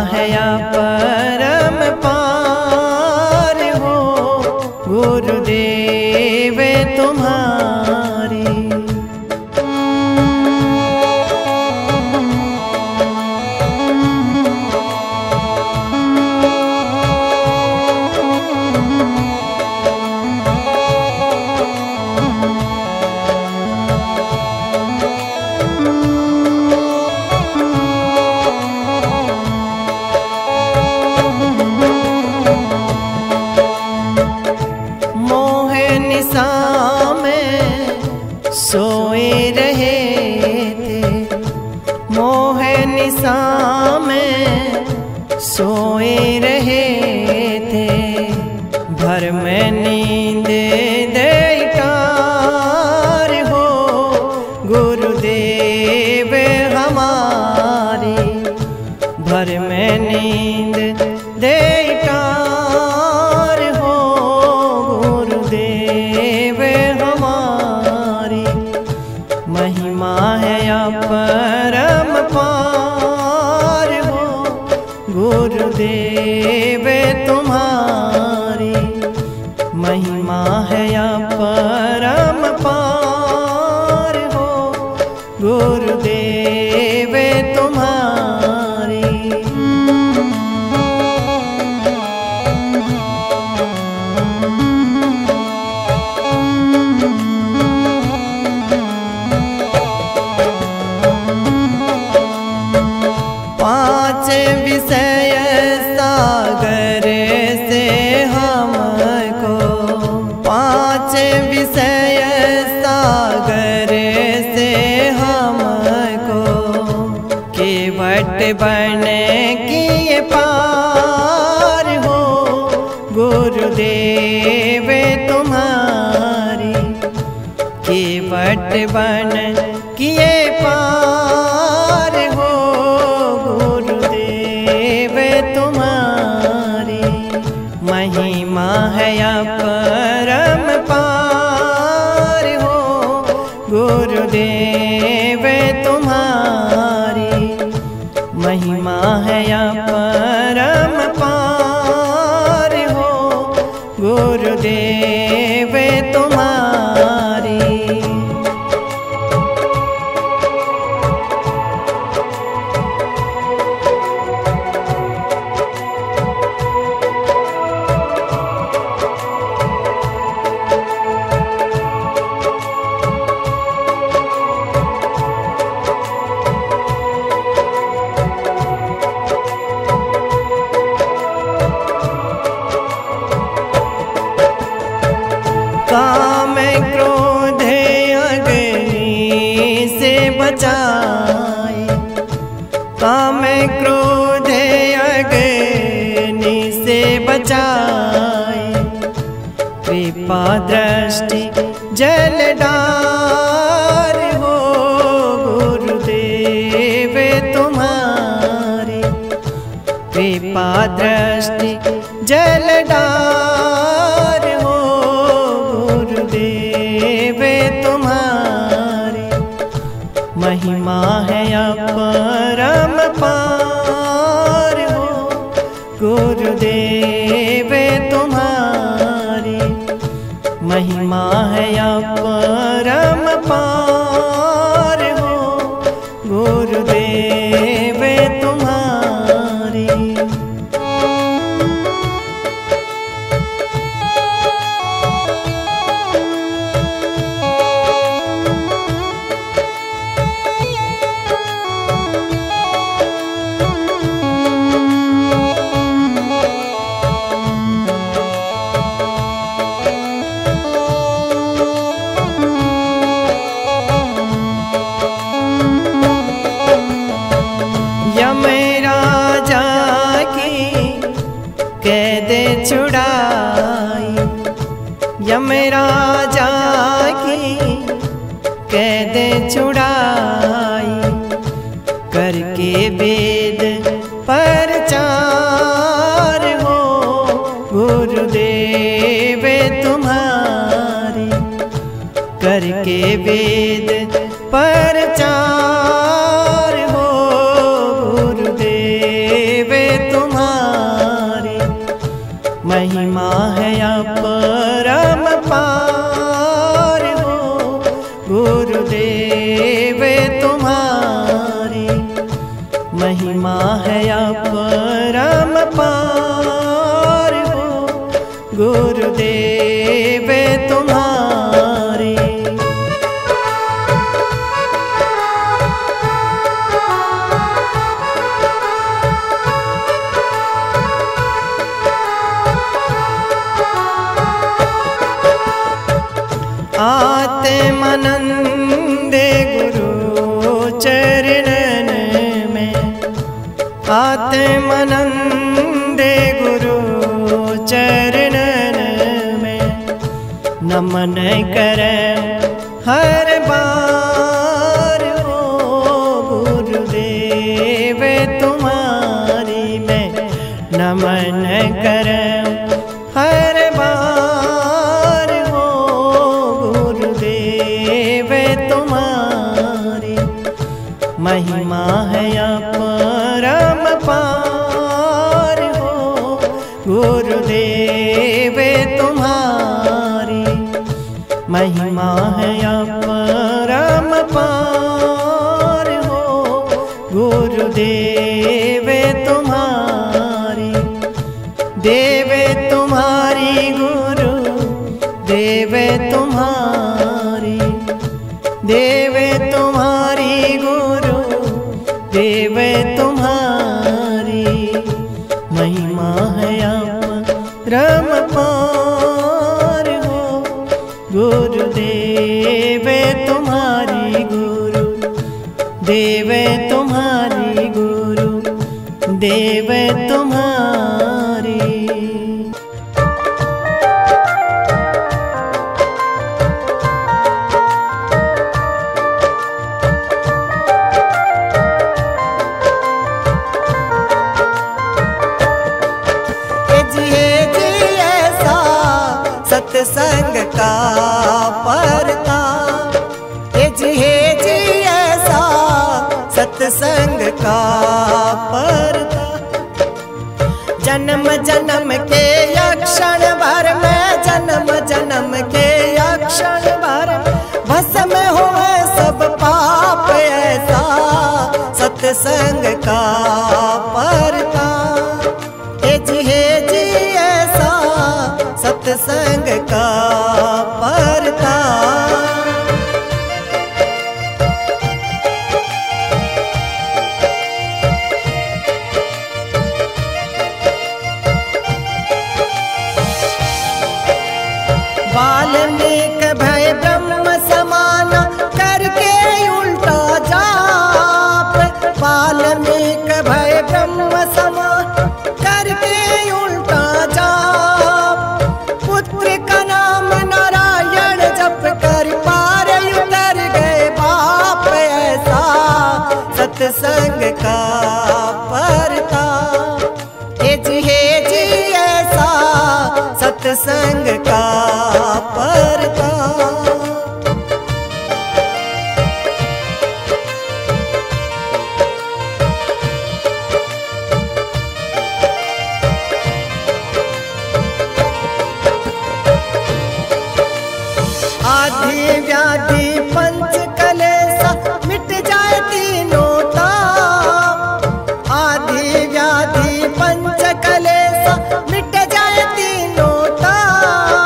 है या परम पार हो गुरुदेव तुम्हारी। सोए रहे थे मोह निशा में सोए रहे थे, भर में नींद देकार हो गुरुदेव हमारी। भर में नींद देकार हो गुरुदेव हमारी। महिमा है या परम पार हो गुरुदेव तुम्हारी। महिमा है या परम पार हो गुरुदेव तुम्हारी। पांच विषय सागर से हमको, पांच विषय सागर से हमको केवट बन किए पार हो गुरुदेव तुम्हारी। केवट बन किए पार हो तुम्हारी। महिमा है या परम पार हो गुरुदेव तुम्हारी। महिमा है या परम पार हो गुरुदेव तुम्हारी। काम क्रोध अग्नि से बचाए, काम क्रोध अग्नि से बचाए। कृपा दृष्टि जलदार हो गुरुदेव तुम्हारी। कृपा दृष्टि जलदार हो गुरुदेव तुम्हारी। महिमा है या परम पार हो गुरुदेव तुम्हारी। महिमा है या परम पार हो गुरुदेव तुम्हारी। यमराजा की कैद छुड़ाई, यमराजा की कैद छुड़ाई। करके वेद प्रचार हो गुरुदेव तुम्हारी। करके वेद प्रचार हो गुरुदेव महिमा है अपरंपार हो गुरुदेव तुम्हारी। महिमा है अपरंपार हो गुरुदेव तुम्हारी। आत्मानंदे गुरु चरणन में, आत्मानंदे गुरु चरणन में नमन करें हर बार हो गुरुदेव तुम्हारी। मैं नमन करें हर बार हो गुरुदेव तुम्हारी। महिमा है अपरंपार हो गुरुदेव तुम्हारी। महिमा है अपरंपार हो गुरुदेव तुम्हारी। देव तुम्हारी गुरु देव तुम्हारी, देव तुम्हारी गुरु देव तुम्हारी। महिमा है अपरंपार हो गुरुदेव तुम्हारी। गुरु देव तुम्हारी, गुरु देव तुम्हारी। सत्संग का परता जी ऐसा सत्संग का परता। जन्म जन्म के क्षण भर में, जन्म जन्म के क्षण भर भस्म हुए सब पाप ऐसा सत्संग का परता। जी ऐसा सत्संग का परता। वाल्मीकि भय ब्रह्म समाना करके उल्टा जाप। वाल्मीकि भय ब्रह्म समान करके उल्टा जाप। पुत्र का नाम नारायण जप कर पार उतर गए बाप ऐसा सत्संग का परता। जी ऐसा सत्संग का परता। आदि व्याधि पंच कलेसा मिट जाए तीनों ताप। आदि व्याधि पंच कलेसा मिट जाए तीनों ताप।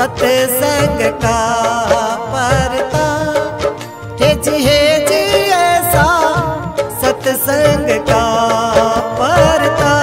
सत्संग का परता। हे जी ऐसा सत्संग का परता।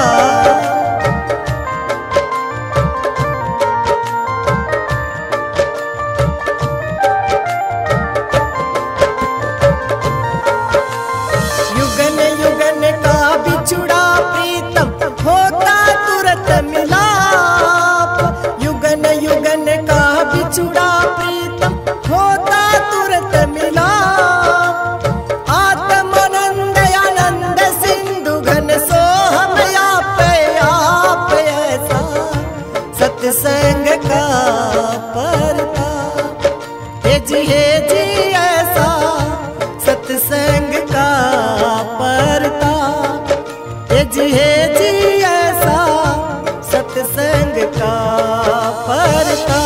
युगन युगन का बिछुड़ा प्रीतम होता तुरंत मिलाप। युगन युगन का बिछुड़ा प्रीतम होता तुरंत मिलाप। आत्मानंद आनंद सिंधु घन सोहम आप ऐसा सत्संग का परता। हे जी ऐसा सत्संग का परता। हे जी ऐसा सत्संग का परता।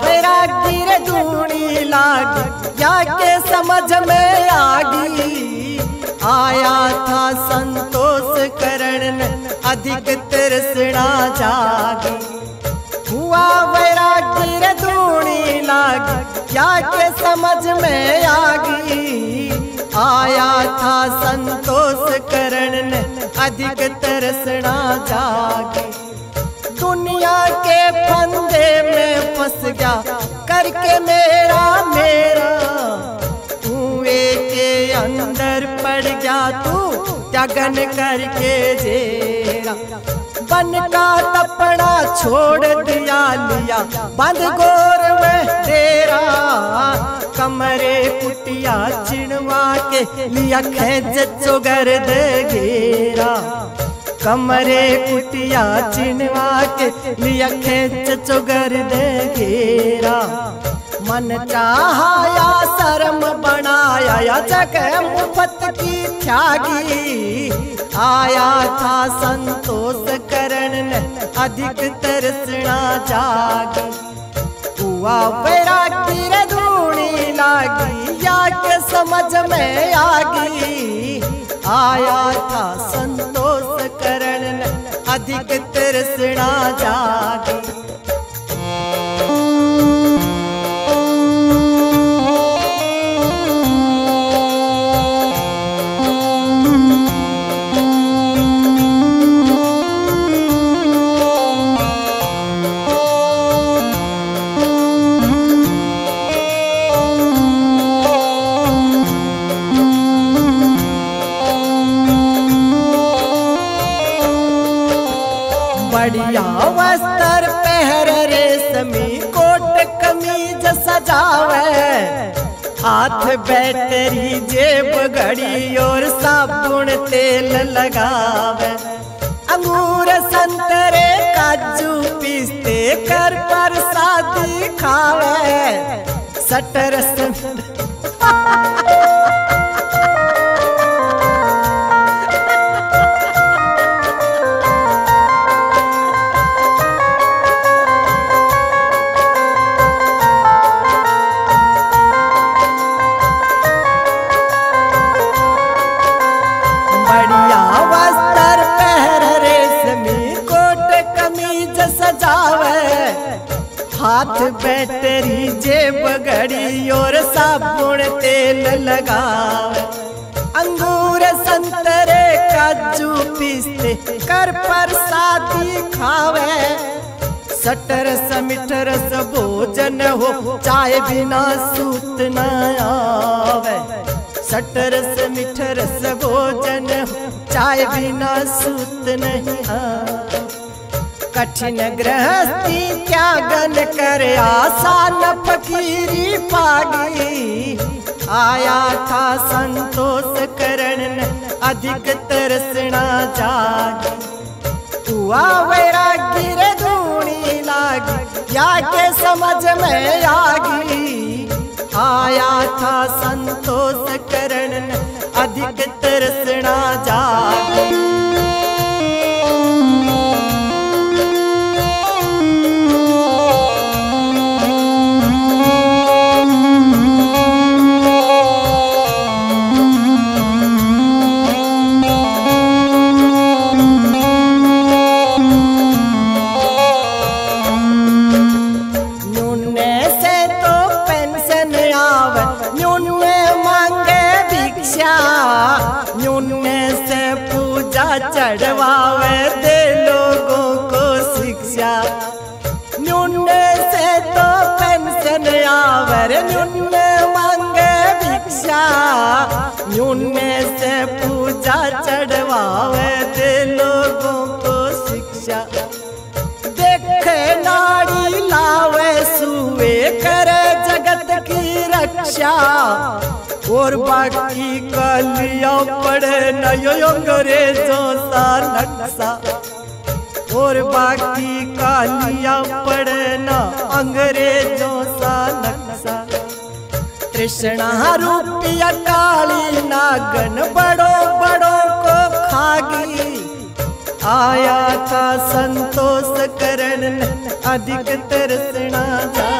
वैरागी रे धूनी लागी या के समझ में आगी। आया था संतोष करण अधिक तृष्णा जागी। हुआ वैरागी रे धूनी लागी या के समझ में आगी। आया था संतोष करण अधिक तृष्णा जागी। दुनिया के फंदे में फंस गया करके मेरा कुएं के अंदर पड़ गया तू त्यागन करके जेरा। बन का तपना छोड़ दिया लिया बंद गोर में तेरा। कमरे कुटिया चिड़वा के लिया खेज चुगर दे घेरा। कमरे कुटिया चिनवा के लिया खेच चुगर दे घेरा। मन चाहा शर्म बनाया या जगह मुफ्त की त्यागी। आया था संतोष करण अधिक तृष्णा जागी। हुआ वैरागी रे धूनी लागी या के समझ में आगी। आया था संतोष करण अधिक तृष्णा जागी। बढ़िया वस्त्र पहर रेशमी कोट कमीज सजावे। हाथ बैटरी जेब घड़ी और साबुन तेल लगावे। अंगूर संतरे काजू पिस्ते कर प्रसादी खावे। सटर हाथ बैटरी जेब घड़ी और साबुन तेल लगावे। अंगूर संतरे काजू पिस्ते कर प्रसादी खावे। सटरस मिठरस भोजन हो चाय बिना सूत न आवे। सटरस मिठरस भोजन हो चाय बिना सूत नहीं आवे। कठिन गृहस्थी त्यागन कर आसान फकीरी पागी। आया था संतोष करण अधिक तृष्णा जागी। हुआ वैरागी रे धूनी लागी या के समझ में आगी। आया था संतोष करण अधिक तृष्णा जागी। चढ़वावे दे लोगों को शिक्षा, न्यूने से तो पेंशन आवर, न्यूने मांगे भिक्षा, न्यूने से पूजा चढ़वावे दे लोगों को शिक्षा। देखे नाड़ी लावे सुए करे जगत की रक्षा, और बाकी कलिया पड़े नयो अंग्रेजों सा नक्शा, और बाकी कालिया पड़े न अंग्रेजों सा नक्शा। तृष्णा रूपिया काली नागन बड़ों बड़ों को खागी, आया था संतोष करण अधिक तृष्णा जा।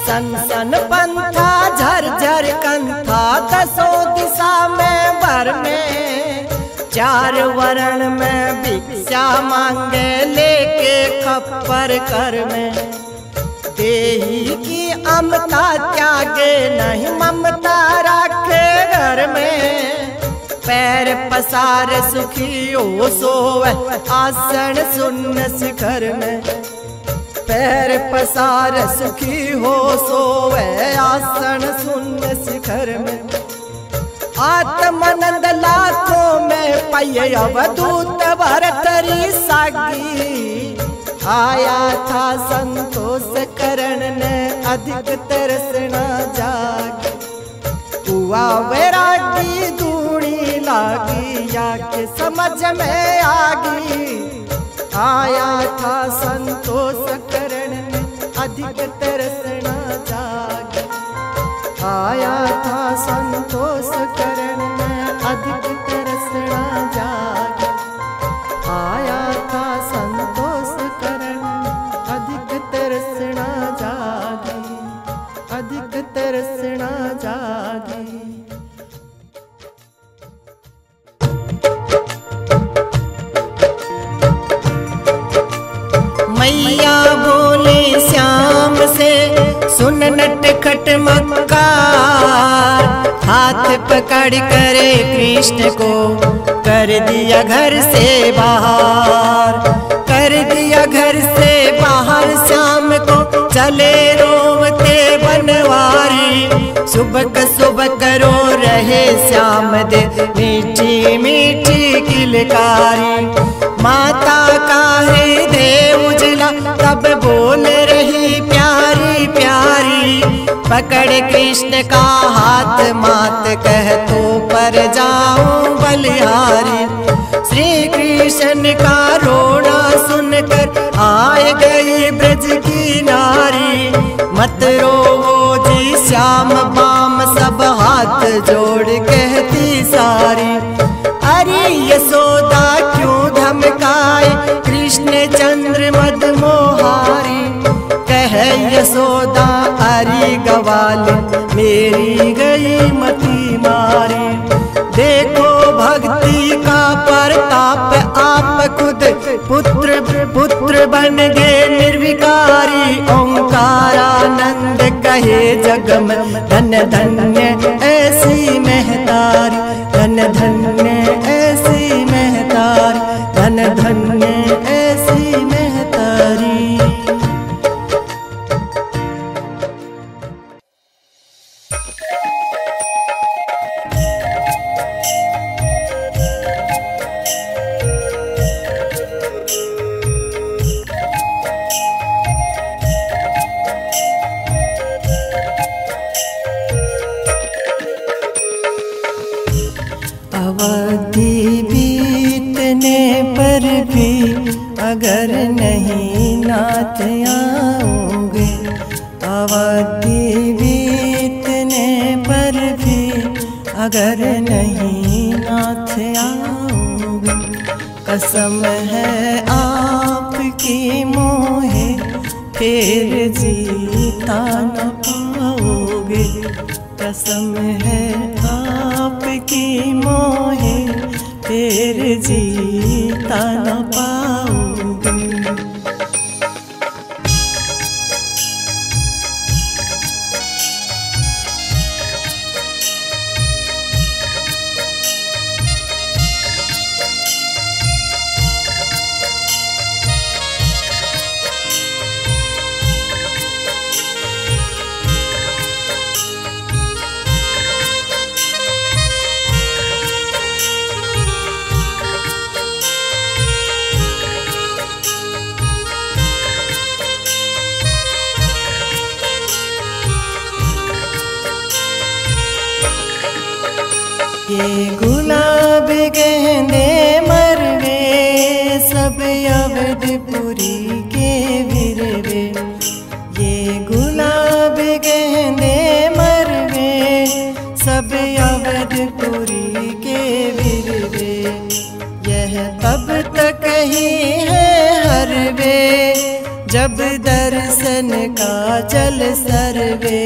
सन सन पंथा झरझर कंथा, दसों दिशा में भर में, चार वर्ण में भिक्षा मांगे लेके खप्पर कर में। देही की अमता त्यागे नहीं ममता राखे घर में, पैर पसार सुखी हो सोवे आसन सुन्न शिखर में। पैर पसार सुखी हो सोवे आसन सुन्न शिखर में। आत्मानंद लाखों में पाए अवधूत भरतरी सागी, आया था संतोष करण ने अधिक तृष्णा जागी। हुआ वैरागी धूणी लागी जाके समझ में आगी, आया था संतोष करण में अधिक तृष्णा जागी। आया था संतोष करण में अधिक तृष्णा जागी। आया था संतोष करण अधिक तृष्णा जागी, अधिक तृष्णा जागी। मैया बोले श्याम से सुन नटखट मक्कार, हाथ पकड़ करे कृष्ण को कर दिया घर से बाहर, कर दिया घर से बाहर। श्याम को चले रोवते बनवारी, सुबह सुबह करो रहे श्याम दे मीठी मीठी किलकारी। माता का हृदय उजला तब बोल रही प्यारी प्यारी, पकड़ कृष्ण का हाथ मात कह तो पर जाऊं बलिहारी। श्री कृष्ण का रोना सुनकर आए गई ब्रज की नारी, मत रोवो जी श्याम बाम सब हाथ जोड़ कहती सारी। अरे यशोदा क्यों धमकाए कृष्ण चंद्र मद मोहारी, कह यशोदा अरे गवाल मेरी गई मती मारी। देखो भक्ति का प्रताप आप खुद पुत्र पुत्र बन गए निर्विकारी। ओंकारानंद कहे जग में धन धन्य ऐसी महतारी, धन धन्य ऐसी महतारी, धन धन्य ऐसी महतारी। भी अगर नहीं नाथ आओगे, अवधि बीतने पर भी अगर नहीं नाथ आओगे। कसम है आपकी मोहे फिर जीता न पाओगे। कसम है आपकी मोहे फिर जीता न पाओगे। ये गुलाब गेंदे मरवे सब अवधपुरी के विरवे। ये गुलाब गेंदे मरवे सब अवधपुरी के विरवे। यह तब तक ही है हरवे जब दर्शन का जल सरवे।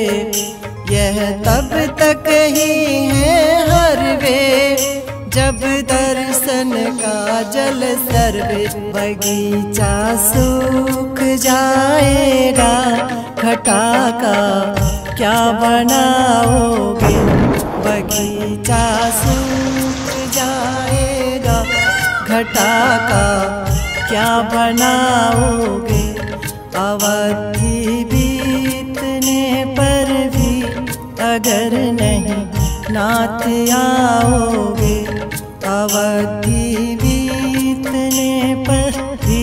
यह तब तक ही है हरवे जब दर्शन का जल सरवे। बगीचा सूख जाएगा घटा का क्या बनाओगे। बगीचा सूख जाएगा घटा का क्या बनाओगे। अवधि बीतने पर भी अगर नहीं नाथ आओगे। अवधि बीतने पर भी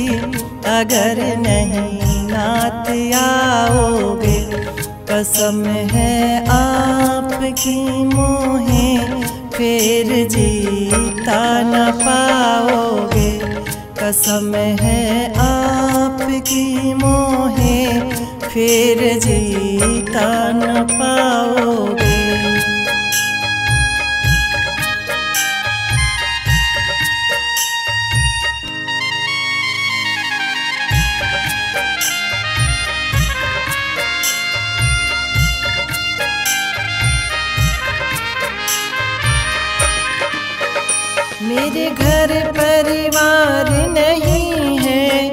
अगर नहीं नाथ आओगे। कसम है आपकी मोहे फिर जीता न पाओगे। कसम है आपकी मोहे फिर जीता न पाओगे। मेरे घर परिवार नहीं है,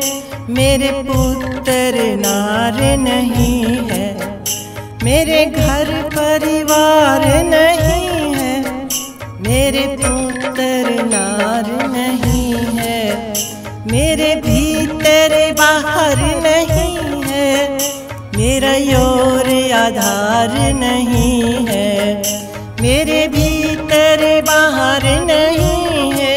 मेरे पुत्र नार नहीं है। मेरे घर परिवार नहीं है, मेरे पुत्र नार नहीं है। मेरे भीतर बाहर नहीं है, मेरा योर आधार नहीं है। मेरे भीतर बाहर नहीं है,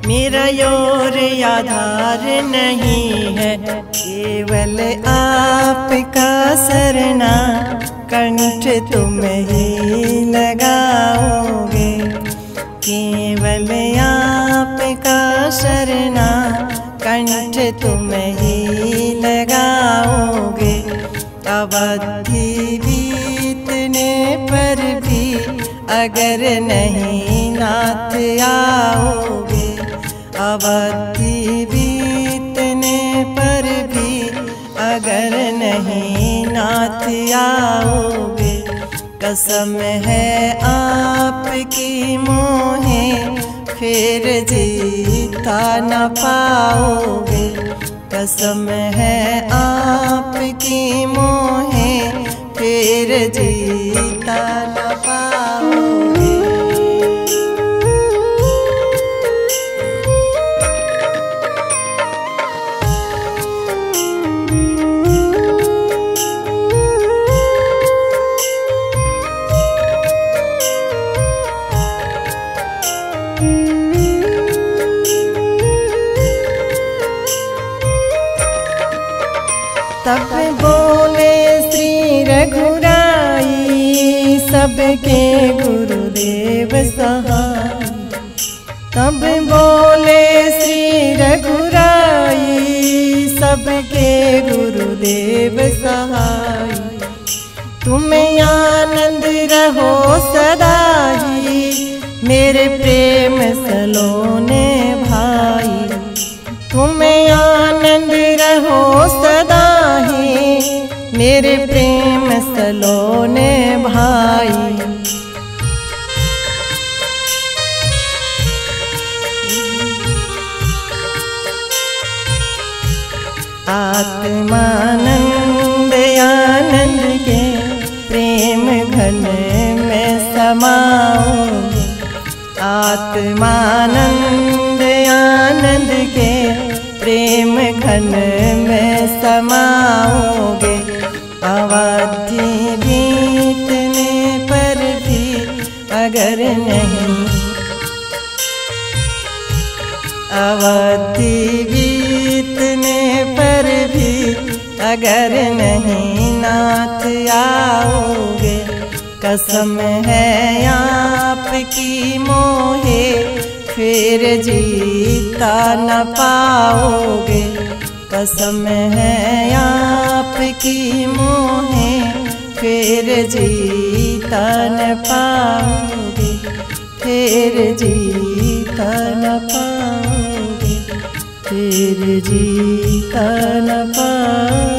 मेरा योर आधार नहीं है। केवल आपका सरना कंठ तुम ही लगाओगे। केवल आपका शरणा कंठ तुम ही लगाओगे। अवधि बीतने पर भी अगर नहीं नाथ आओगे। अवधि बीतने पर भी अगर नहीं नाथ आओगे। कसम है आपकी मोहे फिर जीता न पाओगे। कसम है आपकी मोहे फिर जीता न पाओगे। तब बोले श्री रघुराई सबके गुरुदेव सहाय। तब बोले श्री रघुराई, सबके गुरुदेव सहाय। तुम आनंद रहो सदा ही, मेरे प्रेम सलोने भाई। तुम आनंद रहो सदा ही, मेरे प्रेम सलोने भाई। आत्मानंद आनंद के प्रेम घन में समाओगे। आत्मानंद आनंद के प्रेम घन में समाओगे। अवधि बीतने पर भी अगर नहीं, अवधि बीतने पर भी अगर नहीं नाथ आओगे। कसम है आपकी मोहे, फिर जीता न पाओगे। कसम है आपकी मोहे, फिर जीता न पाओगे। फिर जीता न पाओगे। फिर जीता न पाओगे।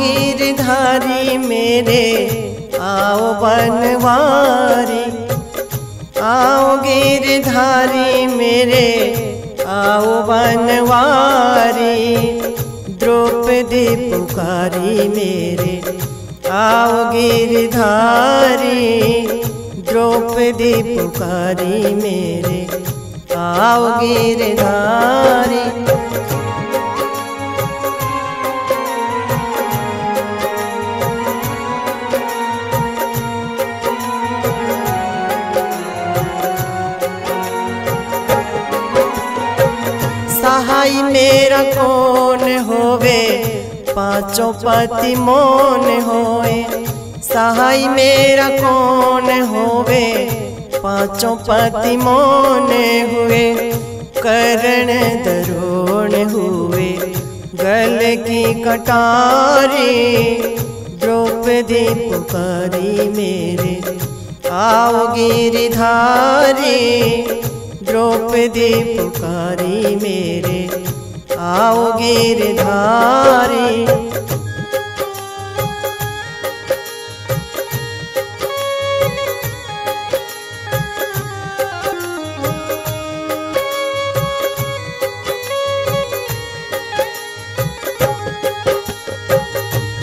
गिरधारी मेरे आओ बनवारी, आओ गिरधारी मेरे आओ बनवारी। द्रौपदी पुकारी मेरे आओ गिरधारी। द्रौपदी पुकारी मेरे आओ गिरधारी। सहाय मेरा कौन होवे, पांचों पति मोन होए। सहाय मेरा कौन होवे, पांचों पति मोन हुए। करण दरोण हुए, गल की कटारी। द्रौपदी पुकारी मेरे आओ गिरधारी। द्रौपदी पुकारी मेरे आओ गिरधारी।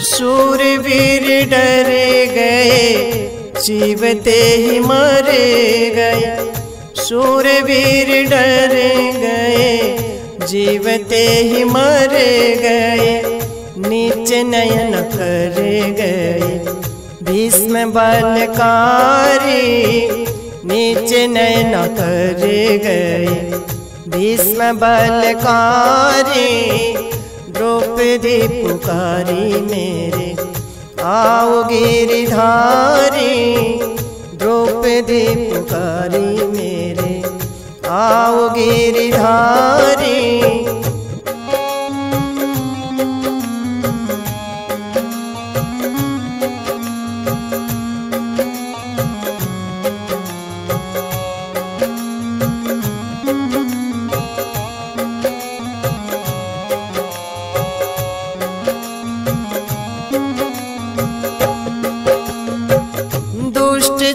शूरवीर डर गए, जीवते ही मर गए। शूरवीर डर गए, जीवते ही मर गए। नीच नयन कर गए, भीष्म बलकारी। नीच नयन कर गए, भीष्म बलकारी। द्रौपदी पुकारी मेरे आओ गिरधारी। द्रौपदी पुकारी मेरे आओ गिरधारी।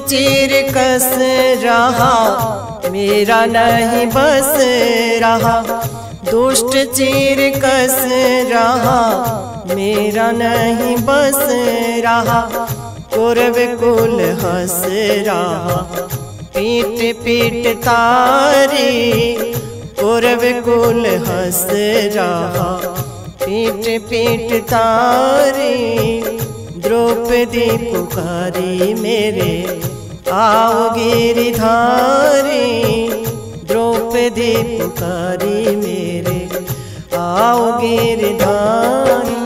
चीर कस रहा, मेरा नहीं बस रहा। दुष्ट चीर कस रहा, मेरा नहीं बस रहा। कौरव कुल हंस रहा, पीट पीट तारी। कौरव कुल हंस रहा पीट पीट तारे। द्रौपदी पुकारी मेरे आओ गिरधारी। द्रौपदी पुकारी मेरे आओ गिरधारी।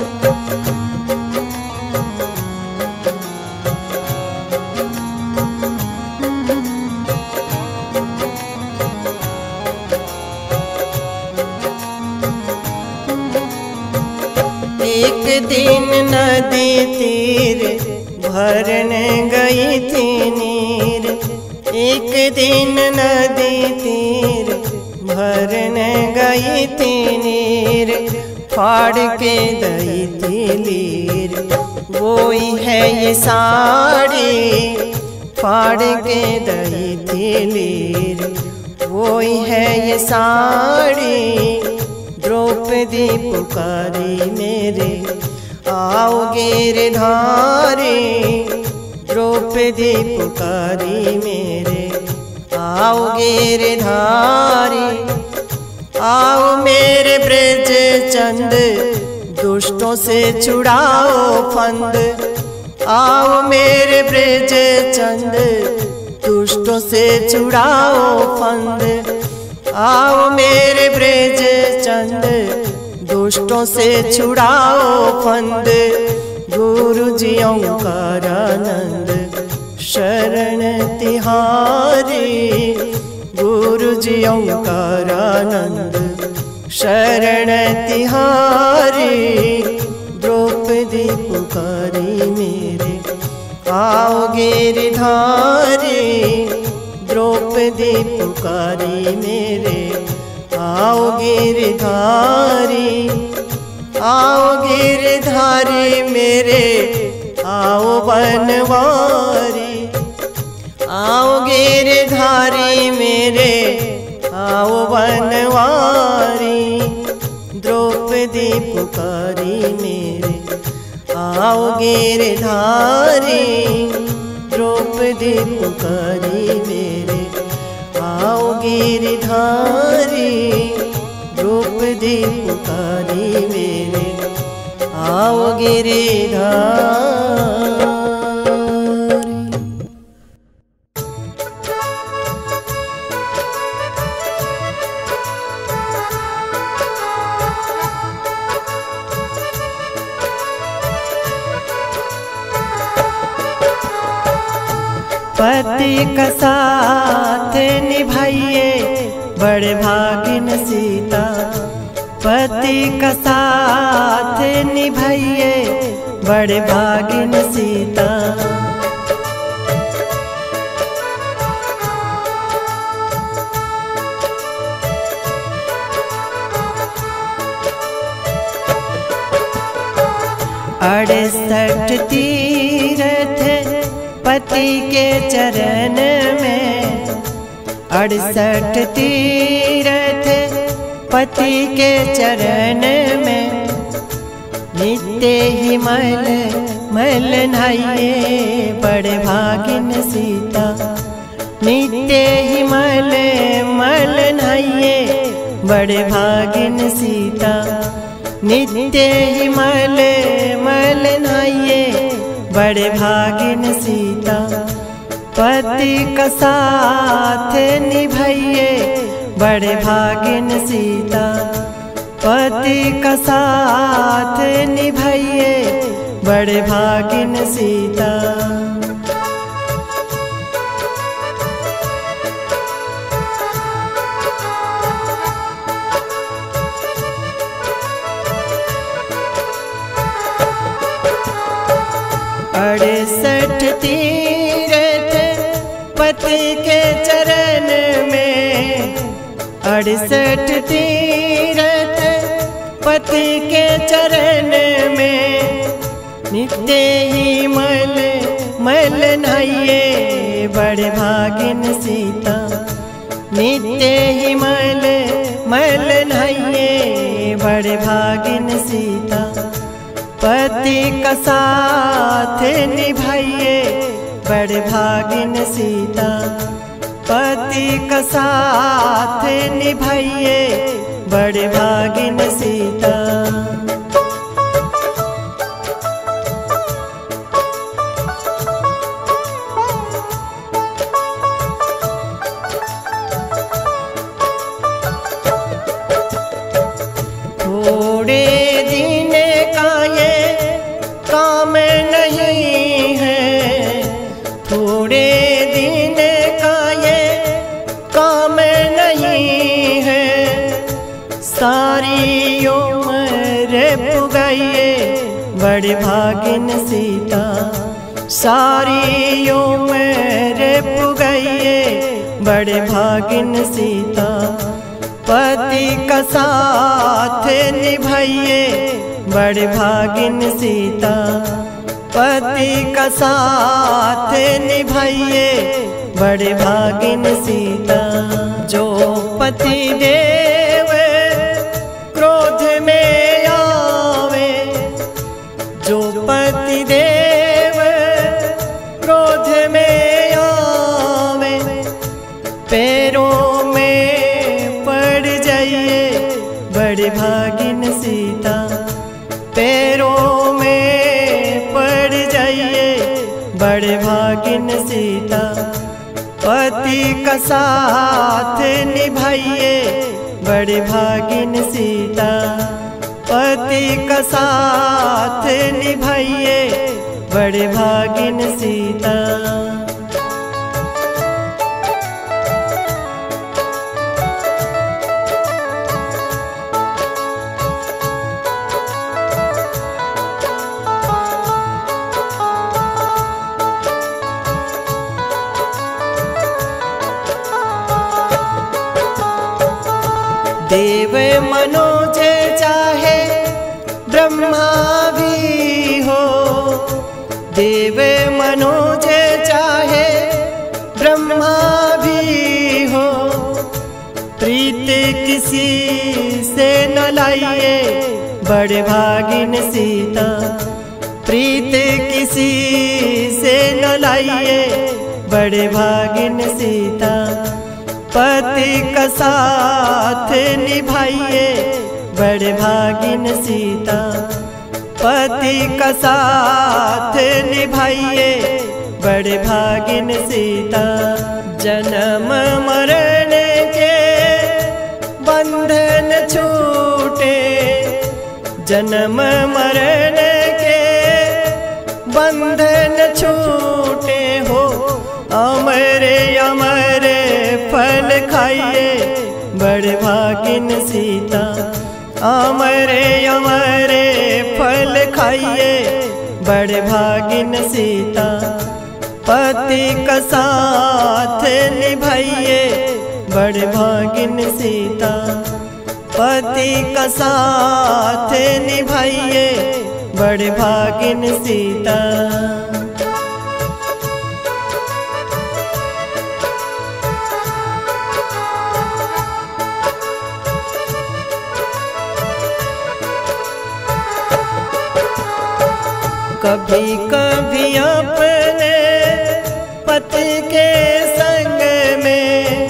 एक दिन नदी तीर भरने गई थी नीर। एक दिन नदी तीर भरने गई थी नीर। फाड़ के दई थी लीर वही है ये साड़ी। फाड़ के दई थी लीर वही है ये साड़ी। द्रौपदी पुकारी मेरे आओ गिरधारी। द्रौपदी पुकारी मेरे आओ गिरधारी। आओ मेरे ब्रज चंद दुष्टों से छुड़ाओ फंद। आओ मेरे ब्रज चंद दुष्टों से छुड़ाओ फंद। आओ मेरे ब्रज चंद दुष्टों से छुड़ाओ फंद। गुरु जी ओंकारानंद शरण तिहारी। गुरु जी ओंकारानंद शरण तिहारी। द्रौपदी पुकारी मेरे आओ गिरधारी। द्रौपदी पुकारी मेरे आओ गिरधारी। आओ गिरधारी मेरे आओ बनवारी। आओ गिरधारी मेरे आओ बनवारी। द्रौपदी पुकारी मेरे आओ गिरधारी। द्रौपदी पुकारी मेरे आओ गिरधारी। द्रौपदी पुकारी मेरे आओ गिरधारी। पति का साथ निभाइए बड़े भागिन सीता। पति का साथ निभाइए बड़े भागिन सीता। अड़सठ तीरथ पति के चरण में। 68 तीरथ पति के चरण में। नित्य ही मल मल नहाइए बड़े भागिन सीता। नित्य ही मल मल नहाइए बड़े भागिन सीता। नित्य ही मल मल नहाइए बड़े भागिन सीता। पति का साथ निभाइए बड़े भागिन सीता। पति का साथ निभाइए बड़े भागिन सीता। अड़सठ तीरथ पति के चरण में। 68 तीरथ पति के चरण में। नित्य ही मल मल नहाइए बड़े भागिन सीता। नित्य ही मल मल नहाइए बड़े भागिन सीता। पति का साथ निभाइए बड़े भागिन सीता। पति का साथ निभाइए, बड़े भागिन सीता। थोड़े दिन का ये काम नहीं है, थोड़े दिन का ये काम नहीं है, सारी उम्र पुगाइए, बड़ी भागिन सीता। सारी उम्र पुगाइए, बड़े भागिन सीता। पति का साथ निभाइए, बड़े भागिन सीता। पति का साथ निभाइए, बड़े भागिन सीता। जो पति देव क्रोध में आवे, जो पति देव क्रोध में आवे, पैरों में पड़ जाइए, बड़े भागिन सीता। पैरों में पड़ जाइए, बड़े भागिन सीता। पति का साथ निभाइए, बड़े भागिन सीता। पति का साथ निभाइए, बड़े भागिन सीता। देव मनोज चाहे ब्रह्मा भी हो, देव मनोज चाहे ब्रह्मा भी हो, प्रीत किसी से न लाइए, बड़े भागिन सीता। प्रीत किसी से न लाइए, बड़े भागिन सीता। पति का साथ निभाइए, बड़े भागिन सीता। पति का साथ निभाइए, बड़े भागिन सीता। जन्म मरण के बंधन छूटे, जन्म मरण के बंधन छूटे हो, अमरे अमरे फल खाइए, बड़े भागिन सीता। अमरे अमरे फल खाइए, बड़े भागिन सीता। पति का साथ निभाइए, बड़े भागिन सीता। पति का साथ निभाइए, बड़े भागिन सीता। कभी कभी अपने पति के संग में,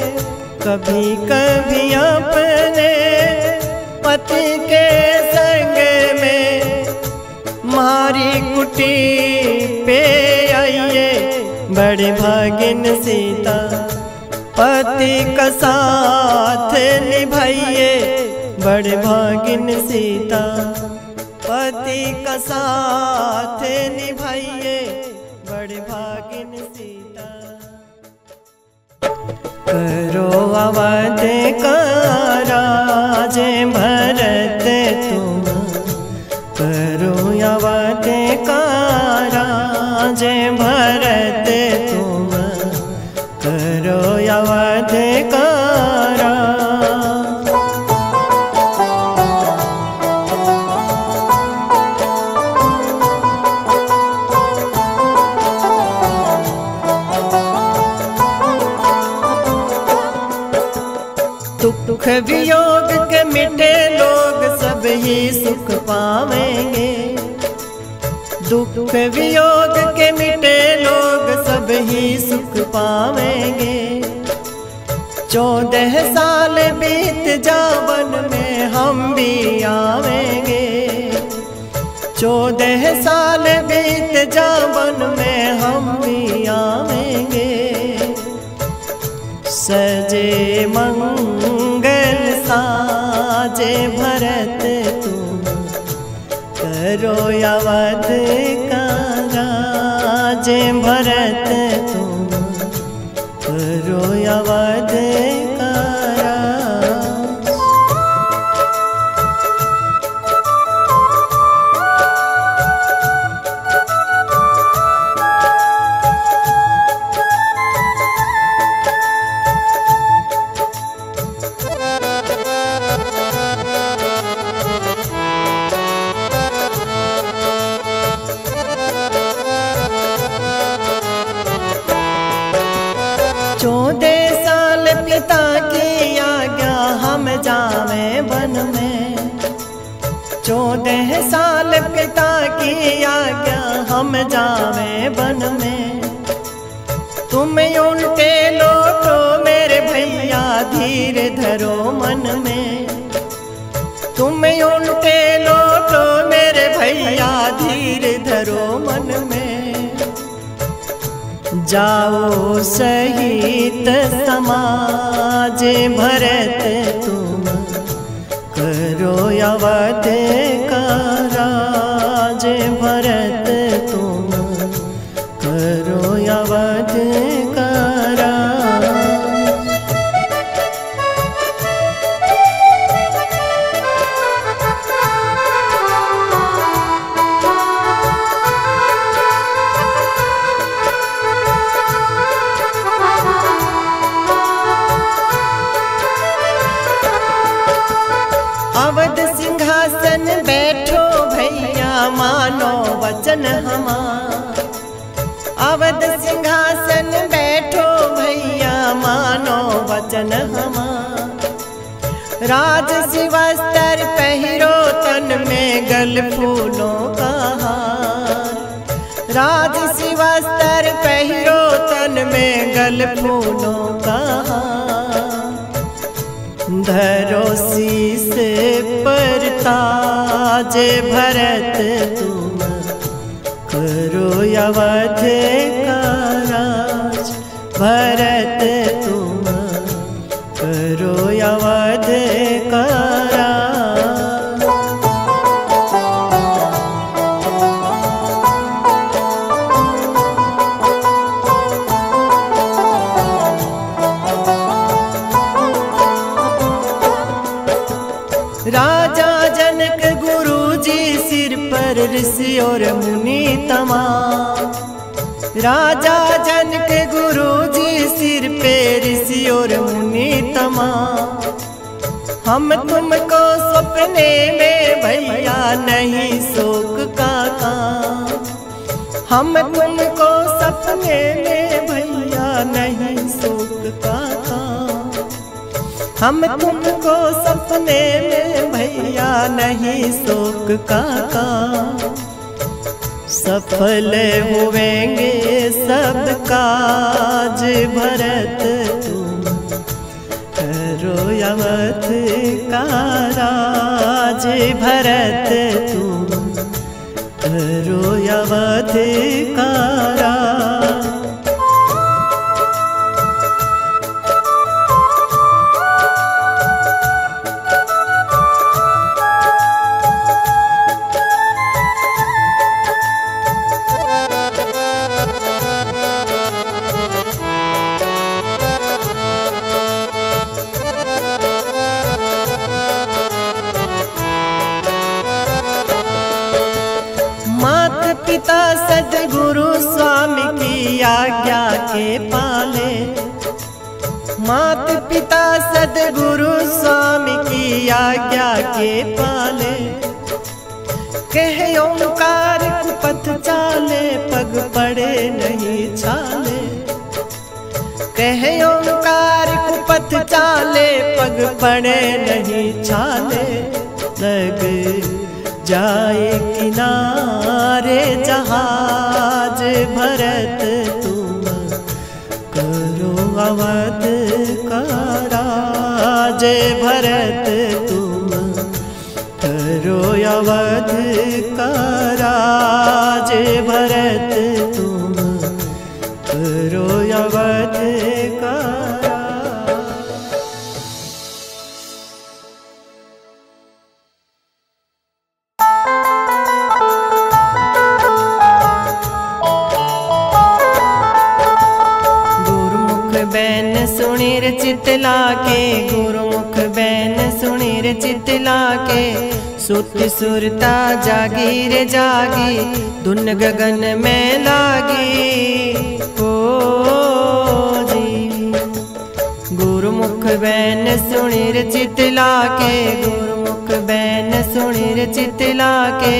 कभी कभी अपने पति के संग में, मारी कुटी पे आइए, बड़े भागिन सीता। पति का साथ निभाइए, बड़े भागिन सीता। पति का साथ निभाइए, बड़े भागिन सीता। करो अवध का राज भरत तुम, करो अवध का राज भरत तुम, करो अवध का दुख वियोग के मिटे लोग सब ही सुख पावेंगे। दुख वियोग के मिटे लोग सब ही सुख पावेंगे। 14 साल बीत जावन में हम भी आवेंगे। 14 साल बीत जावन में हम भी आवेंगे। सजे मंगल साजे भरत तुम, करो अवध का राज भरत तुम, करो अवध का राज। चौदह साल पिता की आज्ञा हम जावे वन में। 14 साल पिता की आज्ञा हम जावे वन में। तुम उल्टे लौटो मेरे भैया धीर धरो मन में। तुम उल्टे लौटो मेरे भैया धीर धरो मन में। जाओ सहित समाज भरत तुम, करो अवध का राज भरत तुम, करो अवध का राज। अवध सिंहासन बैठो भैया मानो वचन हमार। अवध सिंहासन बैठो भैया मानो वचन हमार। राजसी वस्त्र पहिरो तन में गल फूलों का हार। राजसी वस्त्र पहिरो तन में गल फूलों का हार। धरो शीस पर ताज भरत तुम, करो अवध का राज भरत तुम, करो अवध का राज। राजा जनक गुरु जी सिर पर ऋषि और मुनि तमाम। राजा जनक गुरु जी सिर पे ऋषि और मुनि तमाम। हम तुमको सपने में भैया नहीं शोक का काम। हम तुमको सपने में भैया नहीं शोक का काम। हम तुमको सपने में भैया नहीं शोक का काम। सफल होवेंगे सब काज भरत तुम, करो अवध का राज भरत तुम, करो अवध का राज। पिता सद्गुरु स्वामी की आज्ञा के पाले। मात पिता सद्गुरु स्वामी की आज्ञा के पाले। कह ओंकार कुपथ चाले पग पड़े नहीं छाले। कह ओंकार कुपथ चाले पग पड़े नहीं छाले। लग जाए किनारे जहाज भरत तुम, करो अवध का जे भरत तुम करो अवध का राज, भरत तुम करो अवध का बैन सुनीर चितला के, गुरुमुख बैन सुनीर चितला के, सुत सुरता जागी रे जागी, धुन गगन में लागी ओ जी। गुरुमुख बैन सुनीर चितला के, गुरुमुख बैन सुनीर चितला के,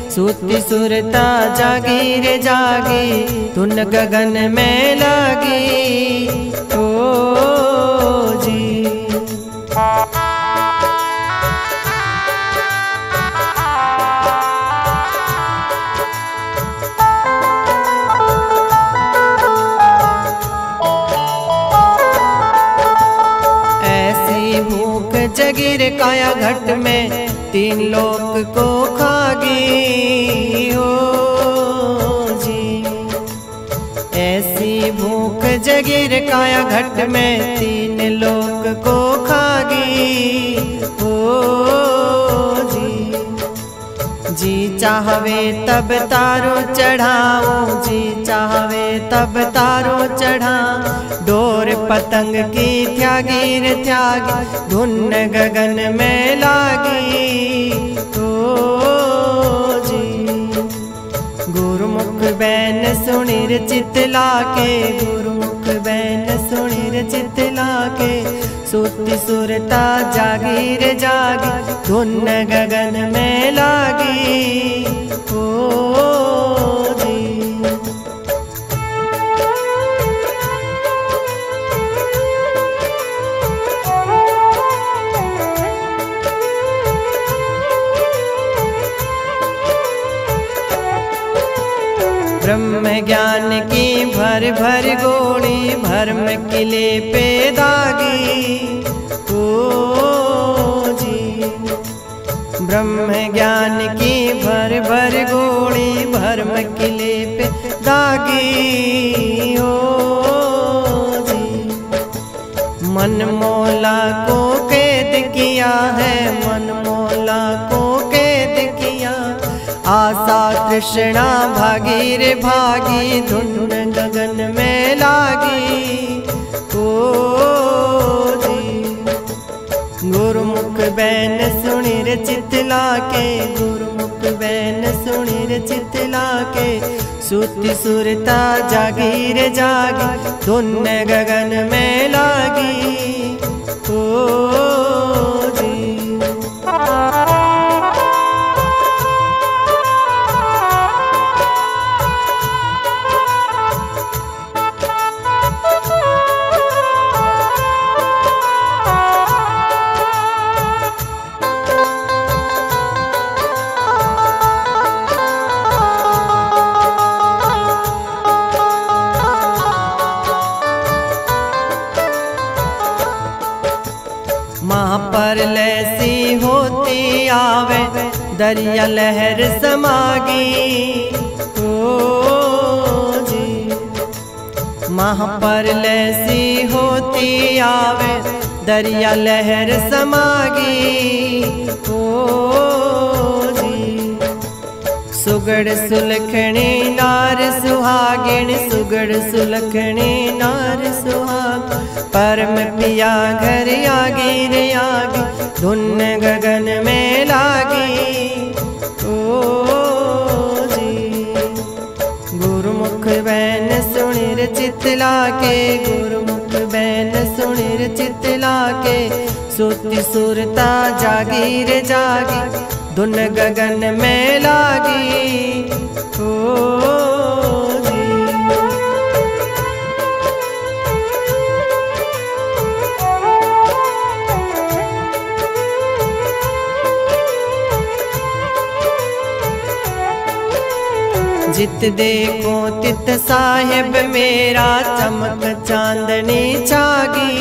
सुत सुरता जागी रे जागी, धुन गगन में लागी ओ जी। ऐसी भूख जगी रे काया घट में, तीन लोक को खागी हो जी। ऐसी भूख जगी रे काया घट में, तीन लोक को खागी हो जी। जी चाहवे तब तारो चढ़ाओ, जी चाहवे तब तारो चढ़ा, डोर पतंग की त्यागी रे त्यागी, धुन गगन में लागी ओ जी। गुरुमुख बैन सुनीर चितला के, गुरुमुख बैन सुनीर चितला के, सुती सुरता जागी रे जागी, धुन गगन में लागी ओ जी। ब्रह्म ज्ञान की भर भर गोली, भरम किले पे दागी ओ जी। ब्रह्म ज्ञान की भर भर गोली, भरम किले पे दागी ओ जी। मन मौला को कैद किया है, मन मौला को कैद किया, आशा तृष्णा भागी रे भागी, धुन गगन में लागी ओ जी। गुरुमुख बैन सुनीर चितला के, गुरुमुख बैन सुनीर चितला के, सुती सुरता जागी रे जागी, धुन गगन में लागी ओ जी। पर लैसी होती आवे, दरिया लहर समागी ओ जी। महा पर लैसी होती आवे, दरिया लहर समागी ओ जी। सुगड़ सुलखणी नार सुहागिन, सुगड़ सुलखणी नार सुहाग, परम पिया घर आगी रे आगी, धुन गगन में लागी ओ जी। गुरुमुख बैन सुनीर चितला के, गुरुमुख बैन सुनीर चितला के, सुती सुरता जागी रे जागी, धुन गगन में लागी ओ जी। जित देखो तित साहेब मेरा, चमक चांदनी छागी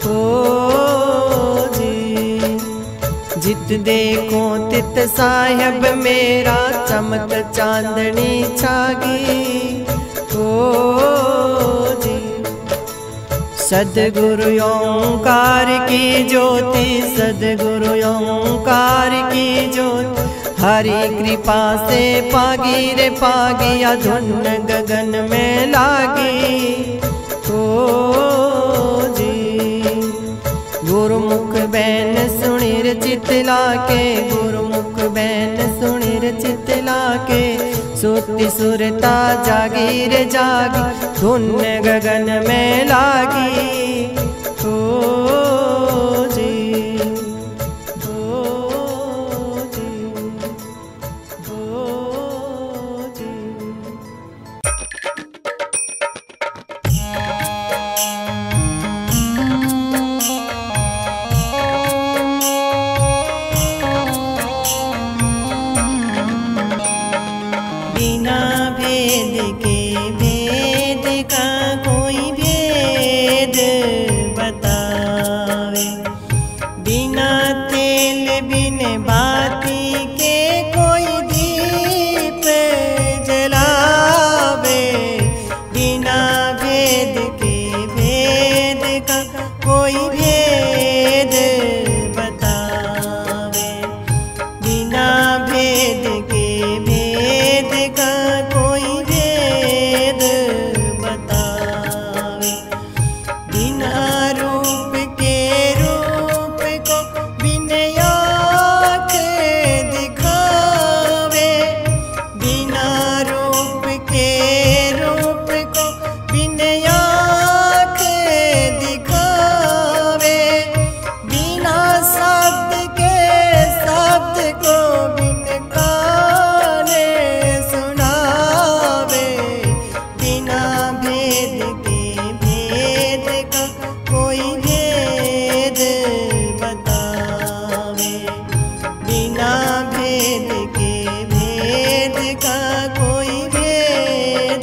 ओ देखो तित साहेब मेरा चमक चांदनी छागी। ओ जी सदगुरु ओंकार की ज्योति, सदगुरु ओंकार की ज्योति, हरि कृपा से पागी रे पागी, धुन गगन में लागी। ओ जी गुरुमुख बैन सुनिर चितला के, गुरुमुख बैन सुनिर चितला के, सुति सुरता जागी रे जागी, धुन गगन में लागी। ओ जी ओ जी ओ जी। बिना भेद के भेद का कोई भेद बतावे, बिना तेल बिन बाती के कोई दीप जलावे, बिना भेद के भेद का कोई भेद बतावे, बिना भेद के भेद का कोई भेद बतावे, बिना रूप के रूप को बिन आँख दिखावे, बिना रूप के रूप को बिन आँख दिखावे, बिना शब्द के शब्द को बिन काने सुनावे, बिना भेद के भेद का कोई भेद बतावे, बिना भेद के भेद का कोई भेद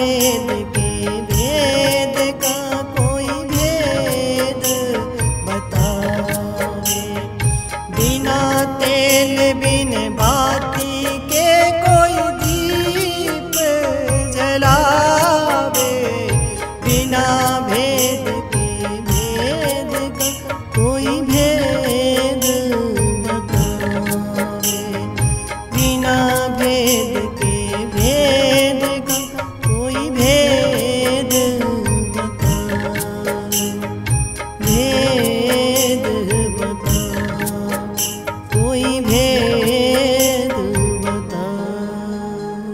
वेद के वेद का कोई भेद बतावे। बिना तेल बिन